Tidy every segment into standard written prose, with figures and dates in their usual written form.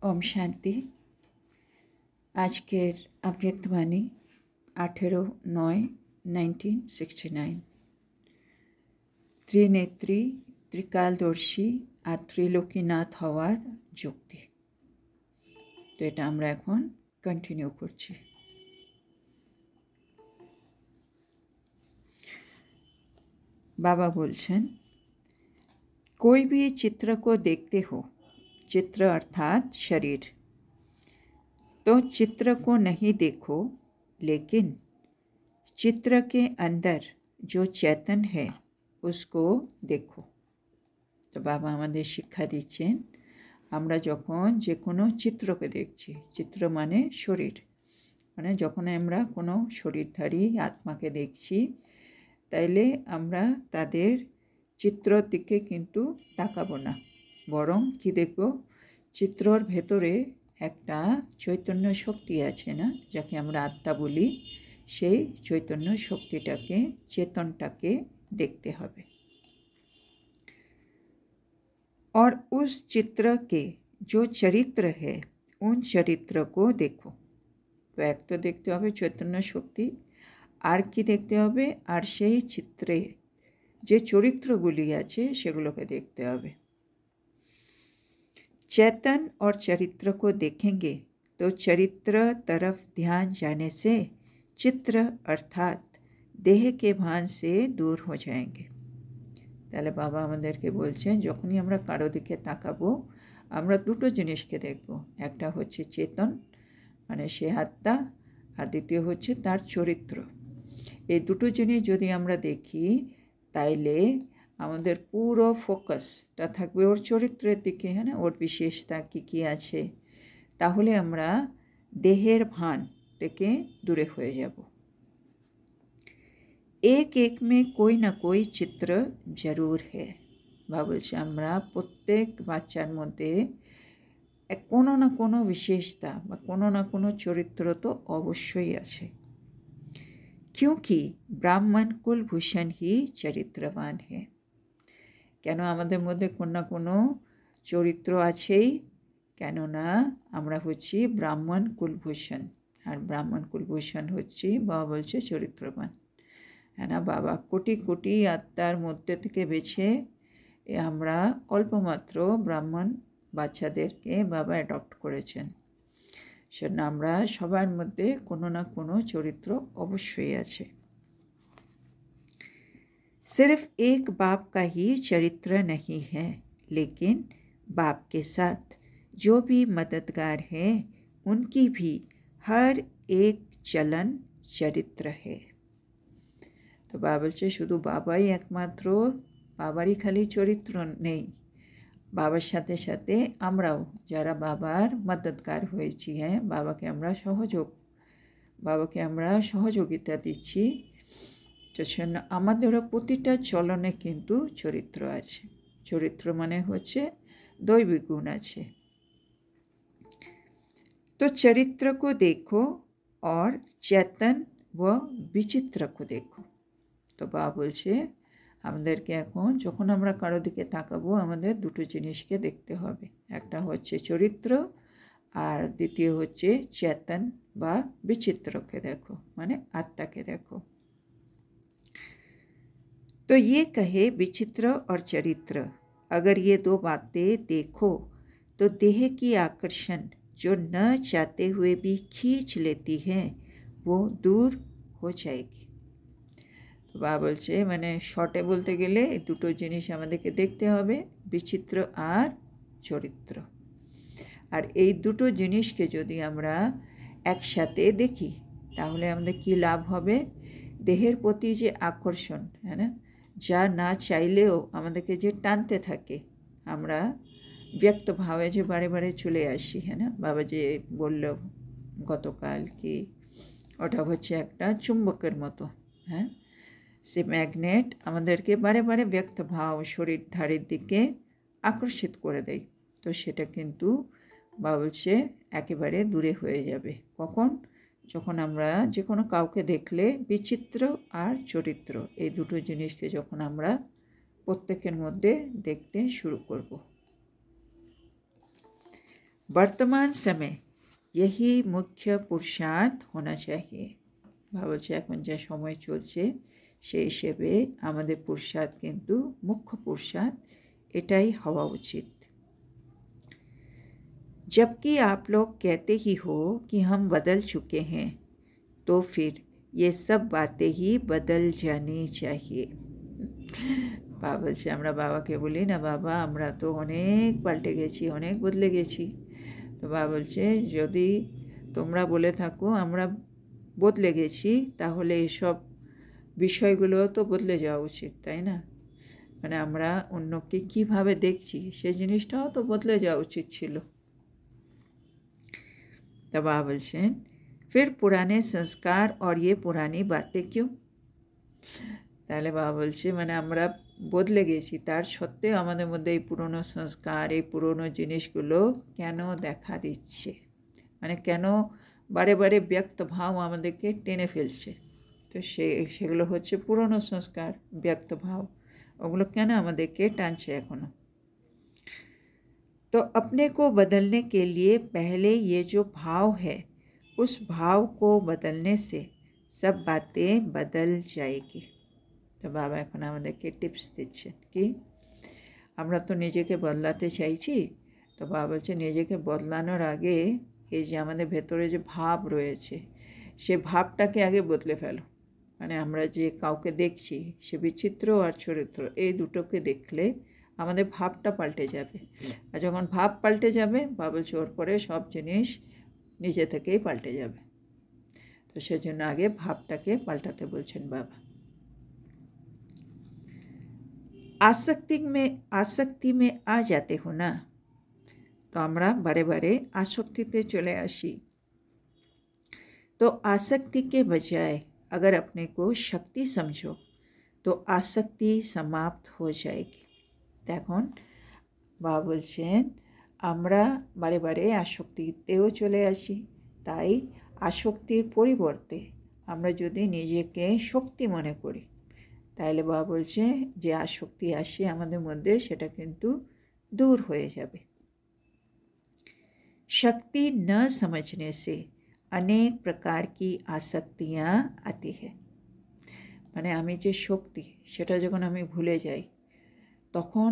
ओम शांति। आजकेर अव्यक्तवाणी 18/9/1969। त्रिनेत्री त्रिकालदर्शी और त्रिलोकीनाथ हওয়ার যুক্তি। तो এটা আমরা এখন कंटिन्यू করছি। बाबा बोलছেন, कोई भी चित्र को देखते हो, चित्र अर्थात शरीर, तो चित्र को नहीं देखो, लेकिन चित्र के अंदर जो चेतन है उसको देखो। तो बाबा हमारे शिक्षा दिच्छेन, আমরা যখন যে কোনো চিত্রকে দেখছি, চিত্র মানে শরীর, মানে যখন আমরা কোনো শরীরধারী আত্মাকে দেখছি, তাইলে আমরা তাদের চিত্রর দিকে কিন্তু তাকাবো না, বরং কি দেখব, চিত্রর ভেতরে একটা চৈতন্য শক্তি আছে না, যাকে আমরা আত্মা বলি, সেই চৈতন্য শক্তিটাকে, চেতনটাকে দেখতে হবে। और उस चित्र के जो चरित्र है उन चरित्र को देखो। तो एक तो देखते হবে চৈতন্য শক্তি, আর কি দেখতে হবে, আর সেই চিত্রে যে চরিত্রগুলি আছে সেগুলোকে দেখতে হবে। चेतन और चरित्र को देखेंगे तो चरित्र तरफ ध्यान जाने से चित्र अर्थात देह के भान से दूर हो जाएंगे। তাহলে বাবা আমাদেরকে বলছেন, যখনই আমরা কারো দিকে তাকাবো আমরা দুটো জিনিসকে দেখব, একটা হচ্ছে চেতন মানে সে আত্মা, আর দ্বিতীয় হচ্ছে তার চরিত্র। এই দুটো জিনিস যদি আমরা দেখি তাইলে আমাদের পুরো ফোকাসটা থাকবে ওর চরিত্রের দিকে, হ্যাঁ না, ওর বিশেষতা কী কী আছে, তাহলে আমরা দেহের ভান থেকে দূরে হয়ে যাব। एक एक में कोई ना कोई चित्र जरूर है। বা বলছে আমরা প্রত্যেক বাচ্চার মধ্যে কোনো না কোনো বিশেষতা বা কোনো না কোনো চরিত্র তো অবশ্যই আছে। क्योंकि ब्राह्मण कुलभूषण ही चरित्रवान है। কেন আমাদের মধ্যে কোনো না কোনো চরিত্র আছেই, কেননা আমরা হচ্ছি ব্রাহ্মণ কুলভূষণ, আর ব্রাহ্মণ কুলভূষণ হচ্ছি বাবা বলছে চরিত্রবান, হ্যাঁ না। বাবা কোটি কোটি আত্মার মধ্যে থেকে বেছে আমরা অল্পমাত্র ব্রাহ্মণ বাচ্চাদেরকে বাবা অ্যাডপ্ট করেছেন, সেজন্য আমরা সবার মধ্যে কোনো না কোনো চরিত্র অবশ্যই আছে। सिर्फ एक बाप का ही चरित्र नहीं है, लेकिन बाप के साथ जो भी मददगार है उनकी भी हर एक चलन चरित्र है। तो बाबा বলছে শুধু বাবাই একমাত্র, বাবারই খালি চরিত্র নেই, বাবার সাথে সাথে আমরাও যারা বাবার মদদগার হয়েছি, হ্যাঁ, বাবাকে আমরা সহযোগিতা দিচ্ছি, তো সেজন্য আমাদেরও প্রতিটা চলনে কিন্তু চরিত্র আছে। চরিত্র মানে হচ্ছে দৈবিক গুণ আছে। तो चरित्र को देखो और चेतन व विचित्र को देखो। তো বাবা বলছে আমাদেরকে এখন যখন আমরা কারো দিকে তাকাবো আমাদের দুটো জিনিসকে দেখতে হবে, একটা হচ্ছে চরিত্র আর দ্বিতীয় হচ্ছে চেতন বা বিচিত্রকে দেখো, মানে আত্মাকে দেখো। तो ये कहे विचित्र और चरित्र, अगर ये दो बातें देखो तो देह की आकर्षण जो न चाहते हुए भी खींच लेती है वो दूर हो जाएगी। तो बाबा বলছে মানে শর্টে বলতে গেলে এই দুটো জিনিস আমাদেরকে দেখতে হবে, বিচিত্র আর চরিত্র। আর এই দুটো জিনিসকে যদি আমরা একসাথে দেখি তাহলে আমাদের কি লাভ হবে, দেহের প্রতি যে আকর্ষণ, হ্যাঁ না, যা না চাইলেও আমাদেরকে যে টানতে থাকে, আমরা ব্যক্ত ভাবে যে বারে বারে চলে আসি, হ্যাঁ না। বাবা যে বলল গতকাল কি ওটা হচ্ছে একটা চুম্বকের মতো, হ্যাঁ, সে ম্যাগনেট আমাদেরকে বারে বারে ব্যক্ত ভাব শরীরধারীর দিকে আকর্ষিত করে দেয়। তো সেটা কিন্তু বাবা বলছে একেবারে দূরে হয়ে যাবে। কখন, যখন আমরা যে কোনো কাউকে দেখলে বিচিত্র আর চরিত্র এই দুটো জিনিসকে যখন আমরা প্রত্যেকের মধ্যে দেখতে শুরু করব। वर्तमान समय यही मुख्य पुरुषार्थ होना चाहिए। বাবা বলছে এখন যে সময় চলছে সেই হিসেবে আমাদের পুরুষার্থ কিন্তু মুখ্য পুরুষার্থ এটাই হওয়া উচিত। जबकि आप लोग कहते ही हो कि हम बदल चुके हैं, तो फिर ये सब बातें ही बदल जानी चाहिए। বাবা বলছে আমরা বাবাকে বলি না বাবা আমরা তো অনেক পাল্টে গেছি, অনেক বদলে গেছি। তো বাবা বলছে যদি তোমরা বলে থাকো আমরা বদলে গেছি তাহলে এসব বিষয়গুলো তো বদলে যাওয়া উচিত, তাই না? মানে আমরা অন্যকে কীভাবে দেখছি সেই জিনিসটাও তো বদলে যাওয়া উচিত ছিল। तो बाबा बोलছেন फिर पुराने संस्कार और ये पुरानी बातें क्यों? তাহলে বাবা বলছে মানে আমরা বদলে গেছি তার সত্ত্বেও আমাদের মধ্যে এই পুরনো সংস্কার এই পুরনো জিনিসগুলো কেন দেখা দিচ্ছে, মানে কেন বারে বারে ব্যক্ত ভাব আমাদেরকে টেনে ফেলছে। তো সেগুলো হচ্ছে পুরনো সংস্কার ব্যক্ত ভাব, ওগুলো কেন আমাদেরকে টানছে এখনো। तो अपने को बदलने के लिए पहले ये जो भाव है उस भाव को बदलने से सब बातें बदल जाएगी। तो बाबा এখন আমাদেরকে টিপস দিচ্ছেন কি আমরা তো নিজেকে বদলাতে চাইছি, তো বাবা বলছে নিজেকে বদলানোর আগে এই যে আমাদের ভেতরে যে ভাব রয়েছে সে ভাবটাকে আগে বদলে ফেলো। মানে আমরা যে কাউকে দেখছি সে বিচিত্র আর চরিত্র এই দুটোকে দেখলে আমাদের ভাবটা পাল্টে যাবে, আর যখন ভাব পাল্টে যাবে বাবা বলছে ওর পরে সব জিনিস নিজে থেকেই পাল্টে যাবে। তো সেজন্য আগে ভাবটাকে পাল্টাতে বলছেন বাবা। आसक्ति में आ जाते हो ना, तो আমরা बारे बारे आसक्तिते चले आसी। तो आसक्ति के बजाय अगर अपने को शक्ति समझो तो आसक्ति समाप्त हो जाएगी। এখন বাবা বলছেন আমরা বারে বারে আসক্তিতেও চলে আসি, তাই আসক্তির পরিবর্তে আমরা যদি নিজেকে শক্তি মনে করি তাহলে বাবা বলছে যে আসক্তি আসে আমাদের মধ্যে সেটা কিন্তু दूर হয়ে যাবে। शक्ति न समझने से अनेक प्रकार की आसक्तियाँ आती है। মানে আমি যে শক্তি সেটা যখন আমি ভুলে যাই তখন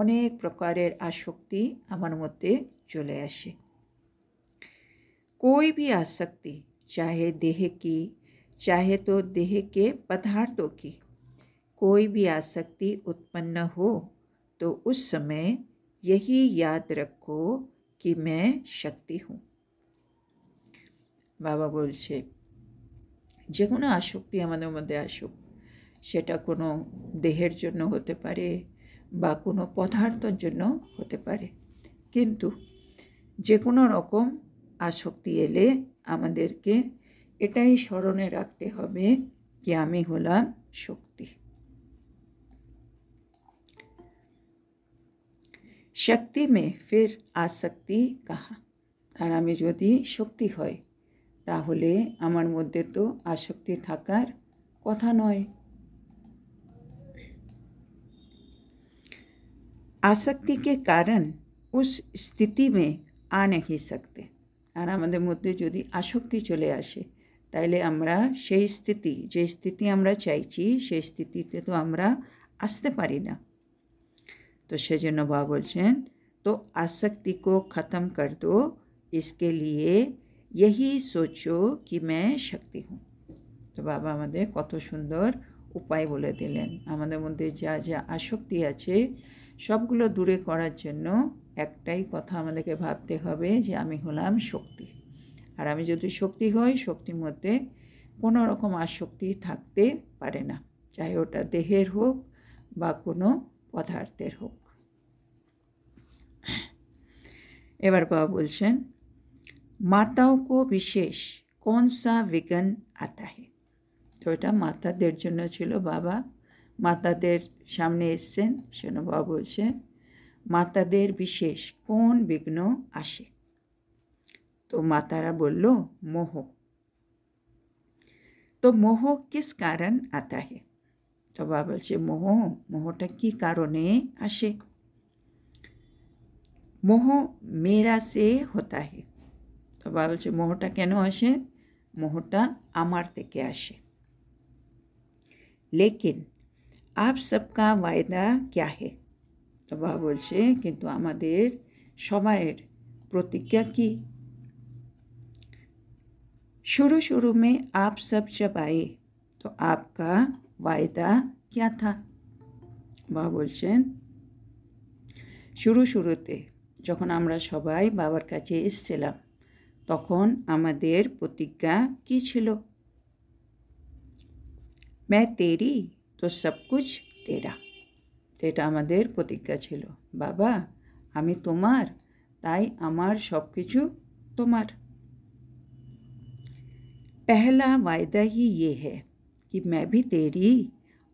অনেক প্রকারের আসক্তি আমার মধ্যে চলে আসে। कोई भी आसक्ति चाहे देह की चाहे तो देह के पदार्थों की, कोई भी आसक्ति उत्पन्न हो तो उस समय यही याद रखो कि मैं शक्ति हूँ। बाबा बोलছে যে কোনো আসক্তি আমাদের মধ্যে আসুক সেটা কোনো দেহের জন্য হতে পারে বা কোনো পদার্থের জন্য হতে পারে, কিন্তু যে কোনো রকম আসক্তি এলে আমাদেরকে এটাই স্মরণে রাখতে হবে যে আমি হলাম শক্তি। शक्ति में फिर आसक्ति कहा, আর আমি যদি শক্তি হয় তাহলে আমার মধ্যে তো আসক্তি থাকার কথা নয়। आसक्ति के कारण उस स्थिति में आ नहीं सकते, আর আমাদের মধ্যে যদি আসক্তি চলে আসে তাইলে আমরা সেই স্থিতি যে স্থিতি আমরা চাইছি সেই স্থিতিতে তো আমরা আসতে পারি না। तो সেজন্য বাবা বলছেন तो आसक्ति को ख़त्म कर दो, इसके लिए यही सोचो कि मैं शक्ति हूँ। তো বাবা আমাদের কত সুন্দর উপায় বলে দিলেন, আমাদের মধ্যে যা যা আসক্তি আছে সবগুলো দূরে করার জন্য একটাই কথা আমাদেরকে ভাবতে হবে যে আমি হলাম শক্তি, আর আমি যদি শক্তি হই শক্তির মধ্যে কোনো রকম আসক্তি থাকতে পারে না, চাहे ওটা দেহের হোক বা কোনো পদার্থের হোক। এবার বাবা বলছেন माताओं को विशेष कौन सा विघ्न आता है। তো এটা মাতাদের জন্য ছিল, বাবা মাতাদের সামনে এসছেন সেজন্য বাবা বলছেন মাতাদের বিশেষ কোন বিঘ্ন আসে। তো মাতারা বলল মোহ। তো মোহ কিস কারণ आता है। তো বাবা বলছে মোহটা কি কারণে আসে। মোহ মেরা সে হতা হে। তো বাবা বলছে মোহটা কেন আসে? মোহটা আমার থেকে আসে। লেকিন आप सबका वायदा क्या है? তো বাবা বলছে কিন্তু আমাদের সবাইয়ের প্রতিজ্ঞা কি? शुरू शुरू में आप सब जब आए तो आपका वायदा क्या था? বাবা বলছেন শুরুতে যখন আমরা সবাই বাবার কাছে এসেছিলাম তখন আমাদের প্রতিজ্ঞা কি ছিল? मैं तेरी तो सब कुछ तेरा। তো এটা আমাদের প্রতিজ্ঞা ছিল, বাবা আমি তোমার তাই আমার সব কিছু তোমার। पहला वायदा ही ये है कि मैं भी तेरी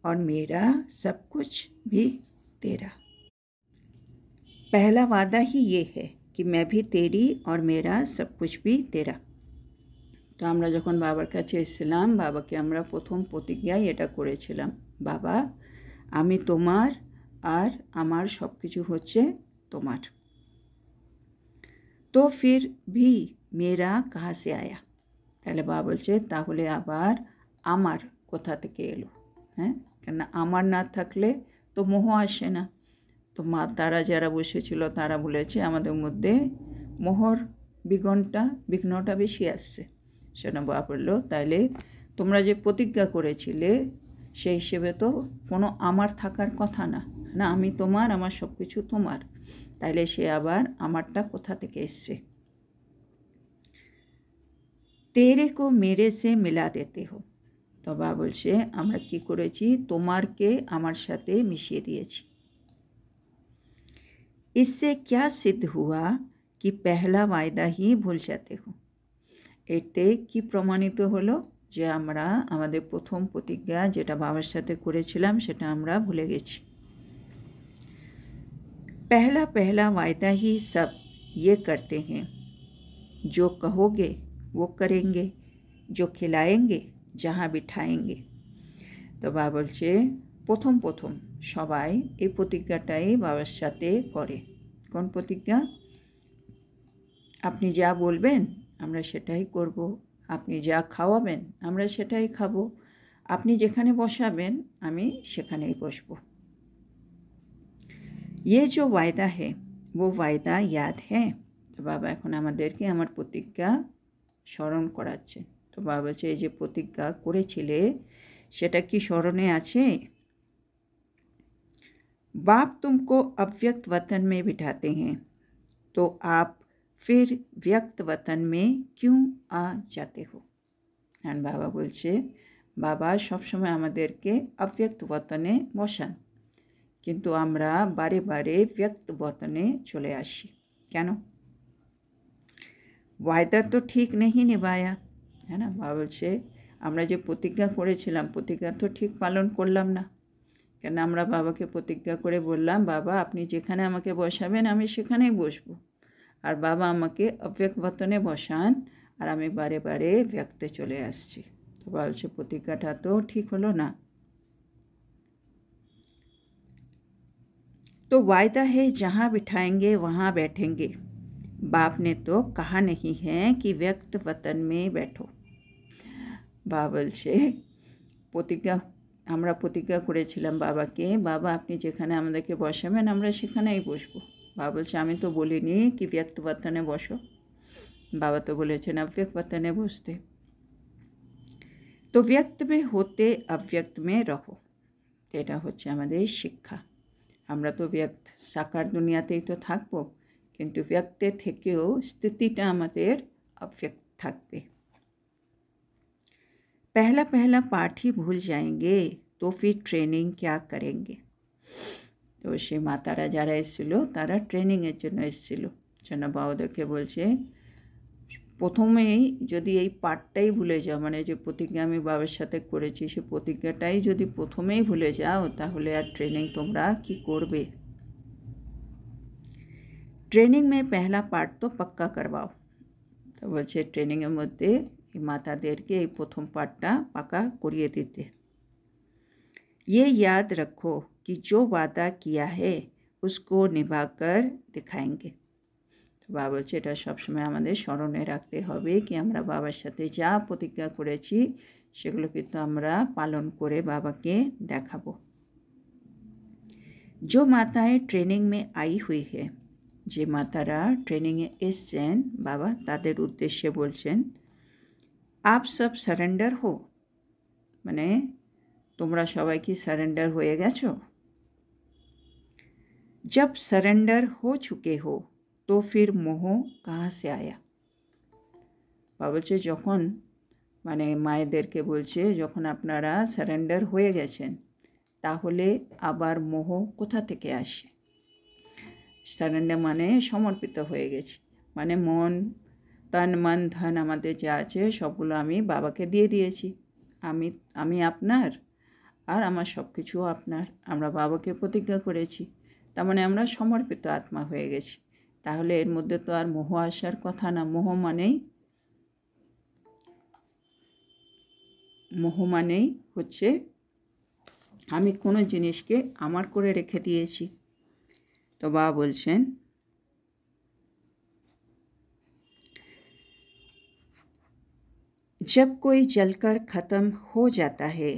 और मेरा सब कुछ भी तेरा। पहला वादा ही ये है कि मैं भी तेरी और मेरा सब कुछ भी तेरा। তো আমরা যখন বাবার কাছে এসেছিলাম বাবাকে আমরা প্রথম প্রতিজ্ঞায় এটা করেছিলাম, বাবা আমি তোমার আর আমার সব কিছু হচ্ছে তোমার। তো ফির ভি মেরা কাহা সে আয়া? তাহলে বাবা বলছে তাহলে আবার আমার কোথা থেকে এলো? হ্যাঁ, কেননা আমার না থাকলে তো মোহ আসে না। তো মা তারা যারা বসেছিল তারা বলেছে আমাদের মধ্যে মোহর বিঘ্নটা বেশি আসছে। সেটা বাবা বললো তাইলে তোমরা যে প্রতিজ্ঞা করেছিলে সেই হিসেবে তো কোনো আমার থাকার কথা না, না আমি তোমার আমার সব কিছু তোমার, তাইলে সে আবার আমারটা কোথা থেকে এসছে? তেরে কো মেরে সে মিলা দেতে হো। তো বাবা বলছে আমরা কি করেছি, তোমারকে আমার সাথে মিশিয়ে দিয়েছি। इससे क्या सिद्ध हुआ कि पहला वायदा ही भूल जाते हो? এতে কি প্রমাণিত হলো যে আমরা আমাদের প্রথম প্রতিজ্ঞা যেটা বাবার সাথে করেছিলাম সেটা আমরা ভুলে গেছি। पहला पहला वायदा ही सब ये करते हैं, जो कहोगे वो करेंगे, जो खिलाएंगे जहाँ बिठाएंगे। তো বাবা বলছে প্রথম প্রথম সবাই এই প্রতিজ্ঞাটাই বাবার সাথে করে। কোন প্রতিজ্ঞা? আপনি যা বলবেন আমরা সেটাই করব, আপনি যা খাওয়াবেন আমরা সেটাই খাবো, আপনি যেখানে বসাবেন আমি সেখানেই বসব। ये जो वायदा है वो वायदा याद है? তো বাবা এখন আমাদেরকে আমার প্রতিজ্ঞা স্মরণ করাচ্ছে। তো বাবা বলছে এই যে প্রতিজ্ঞা করেছিলে সেটা কি স্মরণে আছে? बाप तुमको अव्यक्त वतन में बिठाते हैं तो आप फिर व्यक्त वतन में क्यों आ जाते हो? আর বাবা বলছে বাবা সবসময় আমাদেরকে অব্যক্ত বতনে বসান কিন্তু আমরা বারে বারে ব্যক্ত বতনে চলে আসি কেন? वायदा तो ठीक नहीं निभाया है ना। বাবা বলছে আমরা যে প্রতিজ্ঞা করেছিলাম প্রতিজ্ঞা তো ঠিক পালন করলাম না, কেন আমরা বাবাকে প্রতিজ্ঞা করে বললাম বাবা আপনি যেখানে আমাকে বসাবেন আমি সেখানেই বসবো, আর বাবা আমাকে অব্যক্ত বতনে বসান আর আমি বারে বারে ব্যক্তে চলে আসছি। তো বাবা বলছে প্রতিজ্ঞাটা তো ঠিক হলো না। तो वायदा है जहाँ बिठाएंगे वहाँ बैठेंगे, बाप ने तो कहा नहीं है कि व्यक्त वतन में बैठो। বাবা বলছে প্রতিজ্ঞা আমরা প্রতিজ্ঞা করেছিলাম বাবাকে বাবা আপনি যেখানে আমাদেরকে বসাবেন আমরা সেখানেই বসবো। বাবা বলছে আমি তো বলিনি কি ব্যক্ত বতনে বসো, বাবা তো বলেছেন अव्यक्त वतने বসতে। তো व्यक्त में होते अव्यक्त में रहो, এটা হচ্ছে আমাদের শিক্ষা। আমরা তো ব্যক্ত সাকার দুনিয়াতেই তো থাকবো কিন্তু ব্যক্তে থেকেও স্থিতিটা আমাদের अव्यक्त থাকবে। पहला पहला पाठ ही भूल जाएंगे तो फिर ट्रेनिंग क्या करेंगे? তো সেই মাতারা যারা এসেছিলো তারা ট্রেনিংয়ের জন্য এসেছিলো, যেন বাবাদেরকে বলছে প্রথমেই যদি এই পাঠটাই ভুলে যাও মানে যে প্রতিজ্ঞা আমি বাবার সাথে করেছি সে প্রতিজ্ঞাটাই যদি প্রথমেই ভুলে যাও তাহলে আর ট্রেনিং তোমরা কি করবে? ট্রেনিং মে পহলা পাঠ তো পাক্কা করবাও। তো বলছে ট্রেনিংয়ের মধ্যে এই মাতাদেরকে এই প্রথম পাঠটা পাকা করিয়ে দিতে। ये याद रखो कि जो वादा किया है उसको निभा कर दिखाएंगे। তো বাবা বলছে এটা সবসময় আমাদের স্মরণে রাখতে হবে कि আমরা বাবার সাথে যা প্রতিজ্ঞা করেছি সেগুলো কিন্তু আমরা পালন করে বাবাকে দেখাবো। जो माताएं ट्रेनिंग में आई हुई है, যে মাতারা ট্রেনিংয়ে এসছেন বাবা তাদের উদ্দেশ্যে বলছেন, आप सब सरेंडर हो, মানে তোমরা সবাই কি সারেন্ডার হয়ে গেছো? जब सरेंडर हो चुके हो तो फिर मोह कहाँ से आया? বাবা বলছে যখন মানে মায়েদেরকে বলছে যখন আপনারা সারেন্ডার হয়ে গেছেন তাহলে আবার মোহ কোথা থেকে আসে? সারেন্ডার মানে সমর্পিত হয়ে গেছি, মানে মন তন মন ধন আমাদের যা আছে সবগুলো আমি বাবাকে দিয়ে দিয়েছি। আমি আপনার আর আমার সব কিছুও আপনার। আমরা বাবাকে প্রতিজ্ঞা করেছি, তার মানে আমরা সমর্পিত আত্মা হয়ে গেছি। তাহলে এর মধ্যে তো আর মোহ আসার কথা না। মোহ মানেই হচ্ছে আমি কোনো জিনিসকে আমার করে রেখে দিয়েছি। तो बाबा बोलছেন, जब कोई जलकर ख़त्म हो जाता है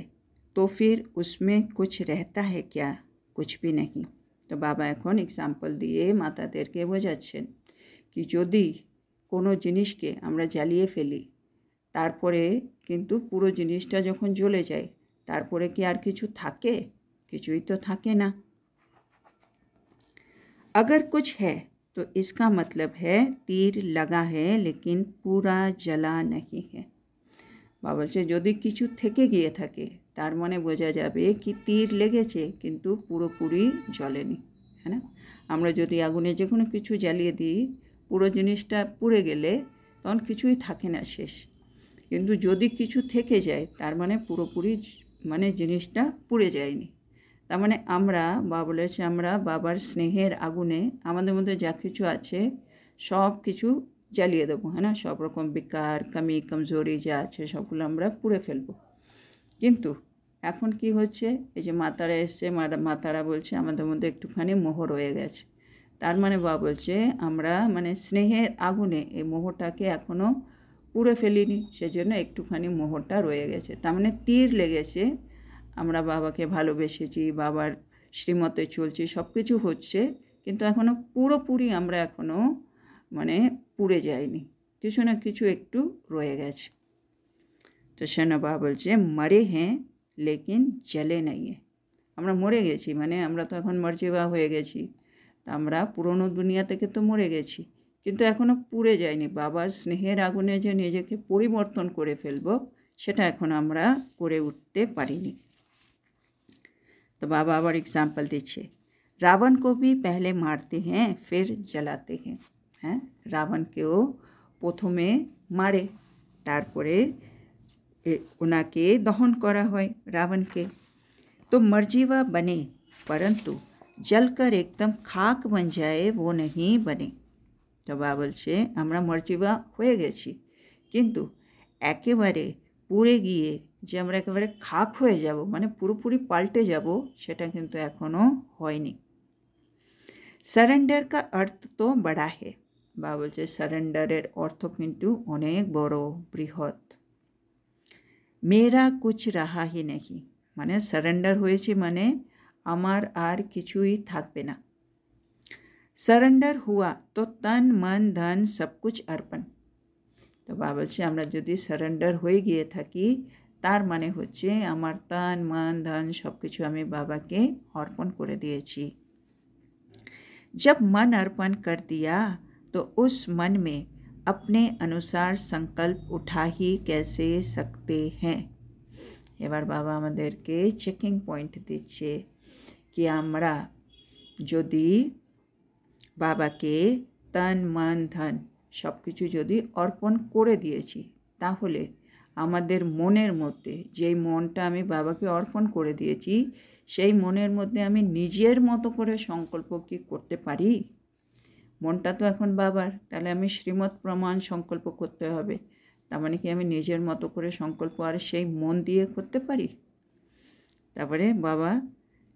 तो फिर उसमें कुछ रहता है क्या? कुछ भी नहीं। तो बाबा এখন एग्जाम्पल দিয়ে মাতাদেরকে বোঝাচ্ছেন কি যদি কোনো জিনিসকে আমরা জ্বালিয়ে ফেলি তারপরে কিন্তু পুরো জিনিসটা যখন জ্বলে যায় তারপরে কি আর কিছু থাকে? কিছুই তো থাকে না। अगर कुछ है तो इसका मतलब है तीर लगा है लेकिन पूरा जला नहीं है। বাবা বলছে যদি কিছু থেকে গিয়ে থাকে তার মানে বোঝা যাবে কি তীর লেগেছে কিন্তু পুরোপুরি জ্বলেনি, হ্যাঁ না? আমরা যদি আগুনে যে কোনো কিছু জ্বালিয়ে দিই পুরো জিনিসটা পুড়ে গেলে তখন কিছুই থাকে না, শেষ। কিন্তু যদি কিছু থেকে যায় তার মানে পুরোপুরি মানে জিনিসটা পুড়ে যায়নি। তার মানে আমরা বাবা বলেছে আমরা বাবার স্নেহের আগুনে আমাদের মধ্যে যা কিছু আছে সব কিছু জ্বালিয়ে দেবো, হ্যাঁ না? সব রকম বিকার কমি কমজোরি যা আছে সবগুলো আমরা পুড়ে ফেলবো। কিন্তু এখন কি হচ্ছে, এই যে মাতারা এসছে, মাতারা বলছে আমাদের মধ্যে একটুখানি মোহ রয়ে গেছে। তার মানে বাবা বলছে আমরা মানে স্নেহের আগুনে এই মোহটাকে এখনও পুড়ে ফেলিনি, সেজন্য একটুখানি মোহটা রয়ে গেছে। তার মানে তীর লেগেছে, আমরা বাবাকে ভালোবেসেছি, বাবার শ্রীমতে চলছি, সব কিছু হচ্ছে, কিন্তু এখনও পুরোপুরি আমরা এখনও মানে পুড়ে যায়নি, কিছু না কিছু একটু রয়ে গেছে। তো সেনা বাবা বলছে মরে হ্যাঁ লেকিন জলে নাই। আমরা মরে গেছি, মানে আমরা তো এখন মর্জিবা হয়ে গেছি, তা আমরা পুরনো দুনিয়া থেকে তো মরে গেছি, কিন্তু এখনও পুড়ে যায়নি। বাবার স্নেহের আগুনে যে নিজেকে পরিবর্তন করে ফেলবো সেটা এখন আমরা করে উঠতে পারিনি। तो बाबा আবার एग्जाम्पल দিচ্ছে, रावण को भी पहले मारते हैं फिर जलाते हैं। হ্যাঁ, রাবণকেও প্রথমে মারে তারপরে ওনাকে দহন করা হয় রাবণকে। तो मर्जीवा बने परंतु जलकर एकदम खाक बन जाए वो नहीं बने। তো বাবা বলছে আমরা মর্জিবা হয়ে গেছি, কিন্তু একেবারে পুড়ে গিয়ে যে আমরা একেবারে খাক হয়ে যাব, মানে পুরোপুরি পাল্টে যাব, সেটা কিন্তু এখনও হয়নি। সারেন্ডার কা অর্থ তো বড়া হে। বাবা বলছে সারেন্ডারের অর্থ কিন্তু অনেক বড়, বৃহৎ। মেরা কুছ রাহা হি নেহি, মানে সারেন্ডার হয়েছে মানে আমার আর কিছুই থাকবে না। সারেন্ডার হুয়া তো তন মন ধন সব কুছ অর্পণ। তো বাবা বলছে আমরা যদি সারেন্ডার হয়ে গিয়ে থাকি তার মানে হচ্ছে আমার তন মন ধন সব কিছু আমি বাবাকে অর্পণ করে দিয়েছি। जब मन अर्पण कर दिया तो उस मन में अपने अनुसार संकल्प उठा ही कैसे सकते हैं। এবার বাবা আমাদেরকে চেকিং পয়েন্ট দিচ্ছে কি আমরা যদি বাবাকে তন মন ধন সব কিছু যদি অর্পণ করে দিয়েছি তাহলে আমাদের মনের মধ্যে যেই মনটা আমি বাবাকে অর্পণ করে দিয়েছি সেই মনের মধ্যে আমি নিজের মতো করে সংকল্প কি করতে পারি? মনটা তো এখন বাবার, তাহলে আমি শ্রীমৎ প্রমাণ সংকল্প করতে হবে। তার মানে কি আমি নিজের মতো করে সংকল্প আর সেই মন দিয়ে করতে পারি? তারপরে বাবা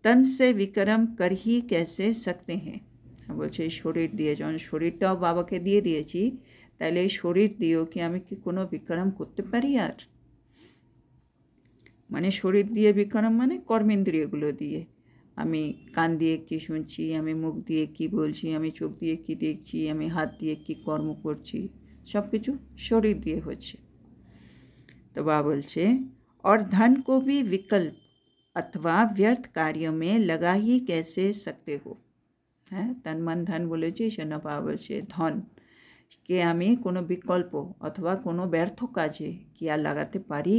তন সে বিকরম কর হি कैसे सकते हैं, বলছে এই শরীর দিয়ে, যখন শরীরটাও বাবাকে দিয়ে দিয়েছি, তাহলে এই শরীর দিয়েও কি আমি কি কোনো বিক্রম করতে পারি? আর মানে শরীর দিয়ে বিক্রম মানে কর্মেন্দ্রিয়গুলো দিয়ে, আমি কান দিয়ে কি শুনছি, আমি মুখ দিয়ে কি বলছি, আমি চোখ দিয়ে কি দেখছি, আমি হাত দিয়ে কি কর্ম করছি, सब কিছু শরীর দিয়ে হচ্ছে। तो बाबा बोलছে और धन को भी विकल्प अथवा व्यर्थ कार्यों में लगा ही कैसे सकते हो। হ্যাঁ, तन मन धन বলেছি, সেজন্য বাবা বলছে ধনকে আমি কোনো বিকল্প অথবা কোনো ব্যর্থ কাজে কি আর লাগাতে পারি?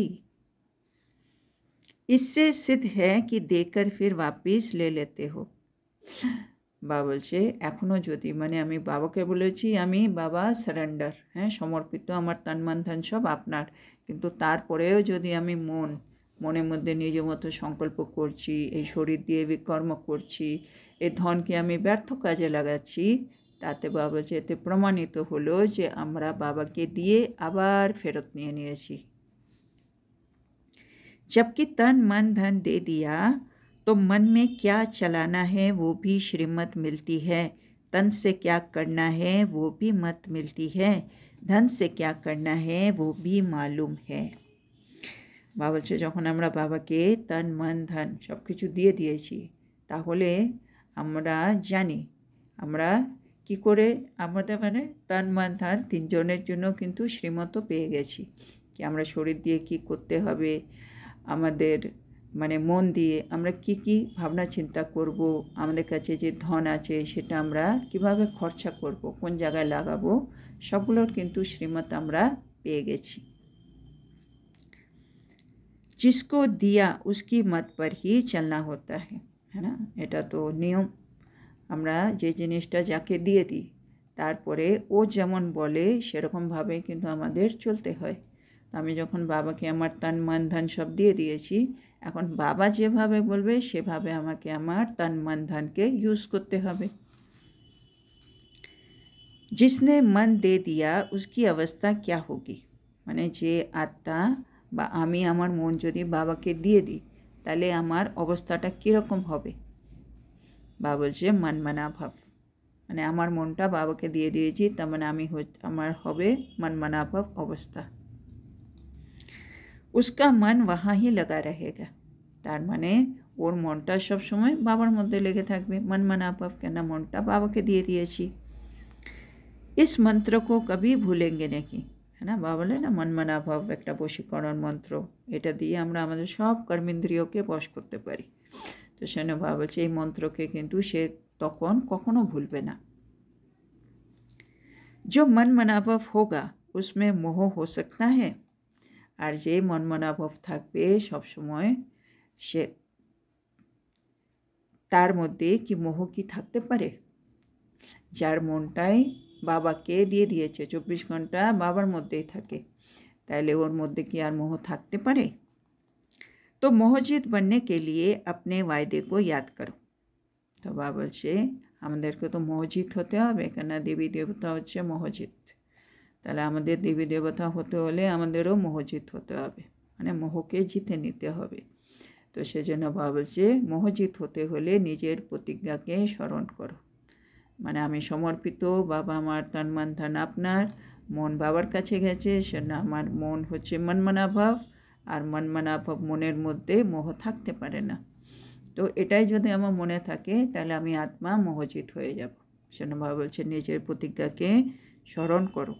इससे सिद्ध है कि देकर फिर वापस ले लेते हो। বাবা বলছে এখনও যদি, মানে আমি বাবাকে বলেছি আমি বাবা সারেন্ডার, হ্যাঁ সমর্পিত, আমার তন মন ধন সব আপনার, কিন্তু তারপরেও যদি আমি মনের মধ্যে নিজের মতো সংকল্প করছি, এই শরীর দিয়ে বিকর্ম করছি, এই ধনকে আমি ব্যর্থ কাজে লাগাচ্ছি, তাতে বাবা বলছে এতে প্রমাণিত হলো যে আমরা বাবাকে দিয়ে আবার ফেরত নিয়ে নিয়েছি। जबकि तन मन धन दे दिया तो मन में क्या चलाना है वो भी श्रीमत मिलती है, तन से क्या करना है वो भी मत मिलती है, धन से क्या करना है वो भी मालूम है। বাবা বলছে যখন আমরা বাবাকে তন মন ধন সব কিছু দিয়ে দিয়েছি, তাহলে আমরা জানি আমরা কি করে আমাদের মানে তন মন ধন তিনজনের জন্য কিন্তু শ্রীমত পেয়ে গেছি, কি আমরা শরীর দিয়ে কি করতে হবে, আমাদের মানে মন দিয়ে আমরা কি কি ভাবনা চিন্তা করব, আমাদের কাছে যে ধন আছে সেটা আমরা কিভাবে খরচা করব, কোন জায়গায় লাগাবো, সবগুলোর কিন্তু শ্রীমত আমরা পেয়ে গেছি। जिसको दिया उसकी मत पर ही चलना होता है ना, এটা তো নিয়ম। আমরা যে জিনিসটা যাকে দিয়ে দিই তারপরে ও যেমন বলে সেরকমভাবে কিন্তু আমাদের চলতে হয়। আমি যখন বাবাকে আমার তন মন ধন সব দিয়ে দিয়েছি, এখন বাবা যেভাবে বলবে সেভাবে আমাকে আমার তন মন ধনকে ইউজ করতে হবে। जिसने मन दे दिया उसकी अवस्था क्या होगी, মানে যে আত্মা বা আমি আমার মন যদি বাবাকে দিয়ে দিই তাহলে আমার অবস্থাটা কীরকম হবে? বাবা বলছে মনমনা ভাব, মানে আমার মনটা বাবাকে দিয়ে দিয়েছি, তার মানে আমার হবে মনমনা ভাব অবস্থা। उसका मन वहाँ ही लगा रहेगा, তার মানে ওর মনটা সব সময় বাবার মধ্যে লেগে থাকবে, মনমনা ভাব, কেন মনটা বাবাকে দিয়ে দিয়েছি। इस मंत्र को कभी भूलेंगे नहीं, है ना, বাবা বলে না মনমনা ভাব একটা বশীকরণ মন্ত্র, এটা দিয়ে আমরা আমাদের সব কর্মেন্দ্রিয়কে বশ করতে পারি। তো সেজন্য বাবা বলছে এই মন্ত্রকে কিন্তু সে তখন কখনো ভুলবে না। जो मनमना भाव होगा उसमें मोह हो सकता है, আর যে মনমনা ভাব থাকবে সবসময় সে তার মধ্যে কি মোহ কি থাকতে পারে? যার মনটাই বাবাকে দিয়ে দিয়েছে 24 ঘন্টা বাবার মধ্যেই থাকে, তাহলে ওর মধ্যে কি আর মোহ থাকতে পারে? তো মোহজিত बनने के लिए अपने वायदे को याद करो। তো বাবা বলছে আমাদেরকে তো মোহজিত হতে হবে, কেন দেবী দেবতা হচ্ছে মোহজিত, তাহলে আমাদের দেবী দেবতা হতে হলে আমাদেরও মোহজিত হতে হবে, মানে মোহকে জিতে নিতে হবে। তো সেজন্য বাবা বলছে মোহজিত হতে হলে নিজের প্রতিজ্ঞাকে স্মরণ করো, মানে আমি সমর্পিত, বাবা আমার তন মন ধন আপনার, মন বাবার কাছে গেছে, সেজন্য আমার মন হচ্ছে মনমনা ভাব, আর মনমনা ভাব মনের মধ্যে মোহ থাকতে পারে না। তো এটাই যদি আমার মনে থাকে তাহলে আমি আত্মা মোহজিত হয়ে যাব। সেজন্য বাবা বলছে নিজের প্রতিজ্ঞাকে স্মরণ করো।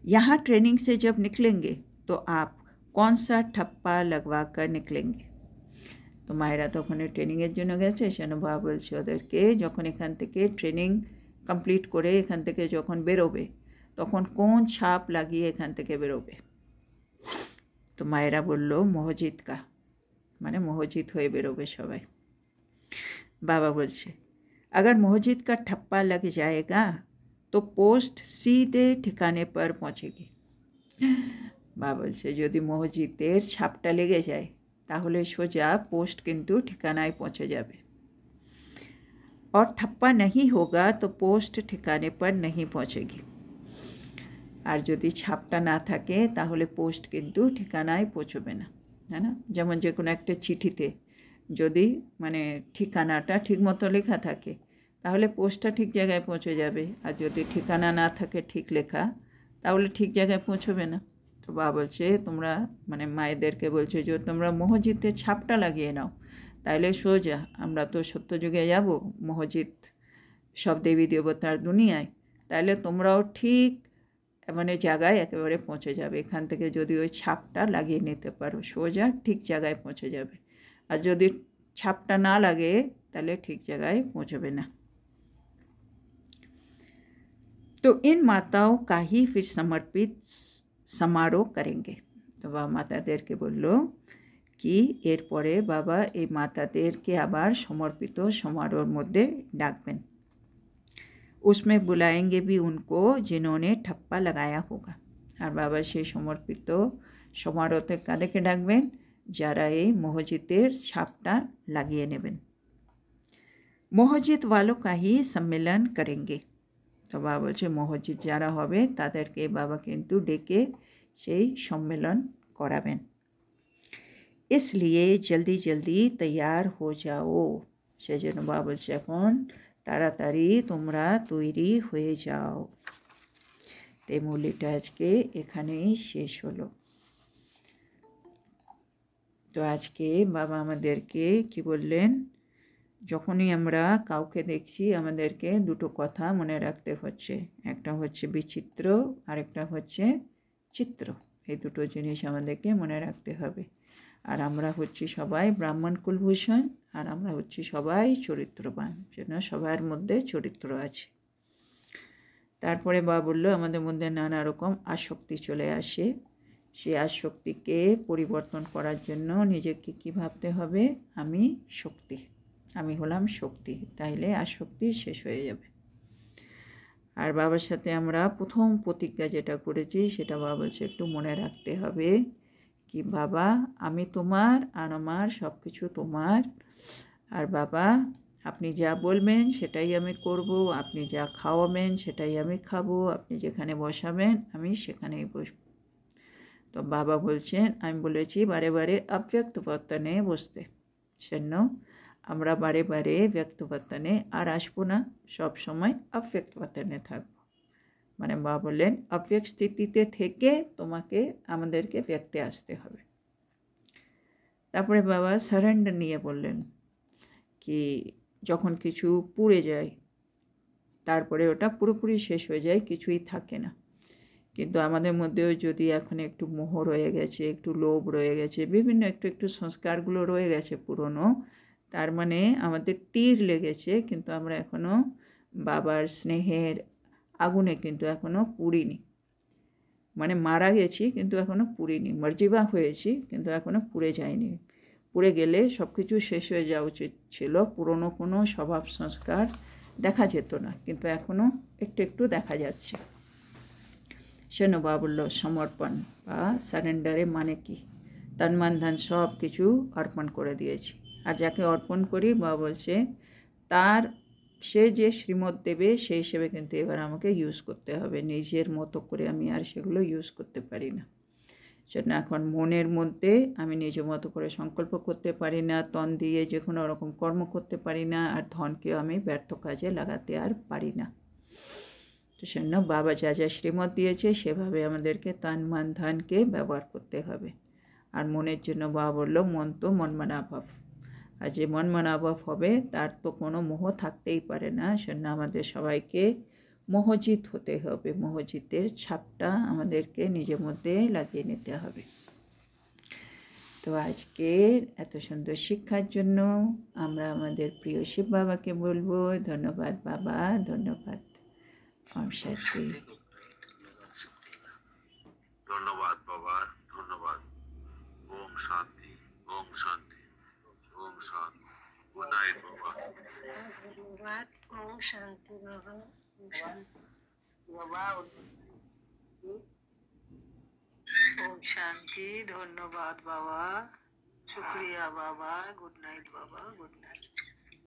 यहाँ ट्रेनिंग से जब निकलेंगे तो आप कौन सा ठप्पा लगवा कर निकलेंगे। তো মায়েরা তখন ট্রেনিংয়ের জন্য গেছে, সেজন্য বাবা বলছে ওদেরকে যখন এখান থেকে ট্রেনিং কমপ্লিট করে এখান থেকে যখন বেরোবে তখন কোন ছাপ লাগিয়ে এখান থেকে বেরোবে। তো মায়েরা বলল মোহজিত কা, মানে মোহজিত হয়ে বেরোবে সবাই। बाबा बोलছে अगर मोहजित का ठप्पा लग जाएगा तो पोस्ट सीधे ठिकाने पर पहुँचेगी। बाबा बोलছে যদি মোহজিতের ছাপটা লেগে যায় তাহলে সোজা পোস্ট কিন্তু ঠিকানায় পৌঁছে যাবে। और ठप्पा नहीं होगा तो पोस्ट ठिकाने पर नहीं पहुँचेगी। আর যদি ছাপটা না থাকে তাহলে পোস্ট কিন্তু ঠিকানায় পৌঁছবে না, है ना। যেমন যে কোনো একটা চিঠিতে যদি মানে ঠিকানাটা ঠিকমতো লেখা থাকে তাহলে পোস্টটা ঠিক জায়গায় পৌঁছে যাবে। আর যদি ঠিকানা না থাকে ঠিক লেখা, তাহলে ঠিক জায়গায় পৌঁছবে না। তো বাবা বলছে তোমরা মানে মায়েদেরকে বলছে যে তোমরা মসজিদের ছাপটা লাগিয়ে নাও, তাইলে সোজা আমরা তো সত্যযুগে যাব মসজিদ সব দেবী দেবতার দুনিয়ায়, তাইলে তোমরাও ঠিক মানে জায়গায় একেবারে পৌঁছে যাবে। এখান থেকে যদি ওই ছাপটা লাগিয়ে নিতে পারো সোজা ঠিক জায়গায় পৌঁছে যাবে। আর যদি ছাপটা না লাগে তাহলে ঠিক জায়গায় পৌঁছবে না। तो इन माताओं का ही फिर समर्पित समारोह करेंगे। तो बाबा मातादेরকে বলল কি এরপরে বাবা এই মাতাদেরকে আবার সমর্পিত সমারোহের মধ্যে ডাকবেন। उसमें बुलाएंगे भी उनको जिन्होंने ठप्पा लगाया होगा। আর বাবা সেই সমর্পিত সমারোহতে কাদেরকে ডাকবেন? যারা এই মসজিদের ছাপটা লাগিয়ে নেবেন। মসজিদ वालों का ही सम्मेलन करेंगे। তো বাবা বলছে মসজিদ যারা হবে তাদেরকে বাবা কিন্তু ডেকে সেই সম্মেলন করাবেন। इसलिए जल्दी जल्दी तैयार हो जाओ। সেজন্য বাবা বলছে এখন তাড়াতাড়ি তোমরা তৈরি হয়ে যাও। এই মূলটা আজকে এখানেই শেষ হলো। তো আজকে বাবা আমাদেরকে কি বললেন? যখনই আমরা কাউকে দেখছি আমাদেরকে দুটো কথা মনে রাখতে হচ্ছে, একটা হচ্ছে বিচিত্র আর একটা হচ্ছে চিত্র। এই দুটো জিনিস আমাদেরকে মনে রাখতে হবে। আর আমরা হচ্ছি সবাই ব্রাহ্মণ কুলভূষণ, আর আমরা হচ্ছি সবাই চরিত্রবান, যেন সবার মধ্যে চরিত্র আছে। তারপরে বাবা বলল আমাদের মধ্যে নানা রকম আসক্তি চলে আসে, সেই আসক্তিকে পরিবর্তন করার জন্য নিজেকে কী ভাবতে হবে? আমি শক্তি, আমি হলাম শক্তি, তাইলে আসক্তি শেষ হয়ে যাবে। আর বাবার সাথে আমরা প্রথম প্রতিজ্ঞা যেটা করেছি সেটা বাবা বলছে একটু মনে রাখতে হবে কি বাবা আমি তোমার আর আমার সব কিছু তোমার। আর বাবা আপনি যা বলবেন সেটাই আমি করব, আপনি যা খাওয়াবেন সেটাই আমি খাবো, আপনি যেখানে বসাবেন আমি সেখানেই বসব। তো বাবা বলছেন আমি বলেছি বারে বারে অব্যক্ত বর্তনে বসতে, সেজন্য আমরা বারে বারে ব্যক্ত বর্তনে আর আসবো না, সব সময় অব্যক্ত বর্তনে থাকবো। মানে বাবা বললেন অব্যক্ত স্থিতিতে থেকে তোমাকে আমাদেরকে ব্যক্তে আসতে হবে। তারপরে বাবা সারেন্ডার নিয়ে বললেন কি যখন কিছু পুড়ে যায় তারপরে ওটা পুরোপুরি শেষ হয়ে যায়, কিছুই থাকে না। কিন্তু আমাদের মধ্যেও যদি এখন একটু মোহ রয়ে গেছে, একটু লোভ রয়ে গেছে, বিভিন্ন একটু একটু সংস্কারগুলো রয়ে গেছে পুরনো, তার মানে আমাদের তীর লেগেছে, কিন্তু আমরা এখনও বাবার স্নেহের আগুনে কিন্তু এখনও পুড়িনি। মানে মারা গেছি কিন্তু এখনও পুড়িনি, মর্জিবা হয়েছি কিন্তু এখনও পুড়ে যায়নি। পুড়ে গেলে সব কিছু শেষ হয়ে যাওয়া উচিত ছিল, পুরনো কোনো স্বভাব সংস্কার দেখা যেত না, কিন্তু এখনও একটু একটু দেখা যাচ্ছে। সেজন্য বাবা বলল সমর্পণ বা সারেন্ডারে মানে কি? তন মন ধন সব কিছু অর্পণ করে দিয়েছি। আর যাকে অর্পণ করি বাবা বলছে তার সে যে শ্রীমত দেবে সেই হিসেবে কিন্তু এবার আমাকে ইউজ করতে হবে, নিজের মতো করে আমি আর সেগুলো ইউজ করতে পারি না। সেটা এখন মনের মধ্যে আমি নিজের মতো করে সংকল্প করতে পারি না, তন দিয়ে যে কোনো রকম কর্ম করতে পারি না, আর ধনকেও আমি ব্যর্থ কাজে লাগাতে আর পারি না। তো সেজন্য বাবা যা যা শ্রীমত দিয়েছে সেভাবে আমাদেরকে তন মন ধনকে ব্যবহার করতে হবে। আর মনের জন্য বাবা বললো মন তো মনমানাভাব, আর যে মনমানাভাব হবে তার তো কোনো মোহ থাকতেই পারে না। সেজন্য আমাদের সবাইকে মহজিত হতে হবে, মহজিতের ছাপটা আমাদেরকে নিজের মধ্যে লাগিয়ে নিতে হবে। তো আজকের এত সুন্দর শিক্ষার জন্য আমরা আমাদের প্রিয় শিব বাবাকে বলবো ধন্যবাদ বাবা, ধন্যবাদ। ওম শান্তি। ধন্যবাদ বাবা, ধন্যবাদ। ওম শান্তি, ওম শান্তি, ওম শান্তি। গুড নাইট বাবা। ধন্যবাদ। ওম শান্তি বাবা, ওম শান্তি বাবা, ওম শান্তি। ধন্যবাদ বাবা, শুক্রিয়া বাবা, গুড নাইট বাবা, গুড নাইট।